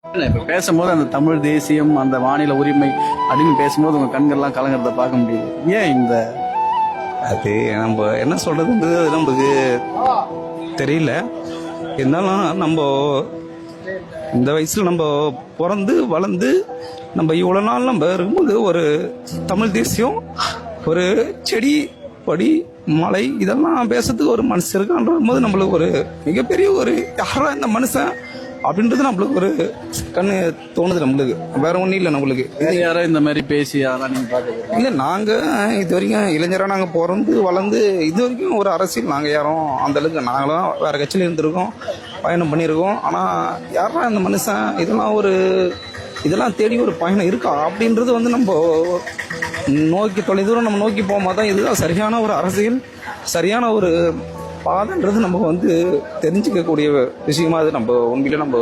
இப்ப பேசும்போது அந்த தமிழ் தேசியம் அந்த மாநில உரிமை அப்படின்னு பேசும்போது உங்க கண்கள்லாம் கலங்குறத பார்க்க முடியுது. ஏன் இந்த அது நம்ம என்ன சொல்றதுன்றது அது நமக்கு தெரியல. இருந்தாலும் நம்ம இந்த வயசுல நம்ம பிறந்து வளர்ந்து நம்ம இவ்வளவு நாள் நம்ம இருக்கும்போது ஒரு தமிழ் தேசியம், ஒரு செடி படி மலை இதெல்லாம் பேசுறதுக்கு ஒரு மனுஷன் இருக்கான்ற போது நம்மளுக்கு ஒரு மிகப்பெரிய ஒரு யாரா இந்த மனுஷன் அப்படின்றது நம்மளுக்கு ஒரு கண்ணு தோணுது. நம்மளுக்கு வேற ஒன்றும் இல்லை. நம்மளுக்கு யாரோ இந்த மாதிரி பேசி அதெல்லாம் நீங்க பாத்துக்கீங்க? இல்லை, நாங்கள் இது வரைக்கும் இளைஞராக நாங்கள் பிறந்து வளர்ந்து இது வரைக்கும் ஒரு அரசியல் நாங்கள் யாரும் அந்த அளவுக்கு நாங்களும் வேற கட்சியில் இருந்திருக்கோம், பயணம் பண்ணியிருக்கோம். ஆனால் யாரா இந்த மனுஷன் இதெல்லாம் தேடி ஒரு பயணம் இருக்கா அப்படின்றது நம்ம நோக்கி தொலைதூரம் நம்ம நோக்கி போகும்போது தான் இதுதான் சரியான ஒரு அரசியல், சரியான ஒரு பாதைன்றது நம்ம தெரிஞ்சிக்கக்கூடிய விஷயமா அது நம்ம உண்மையில நம்ம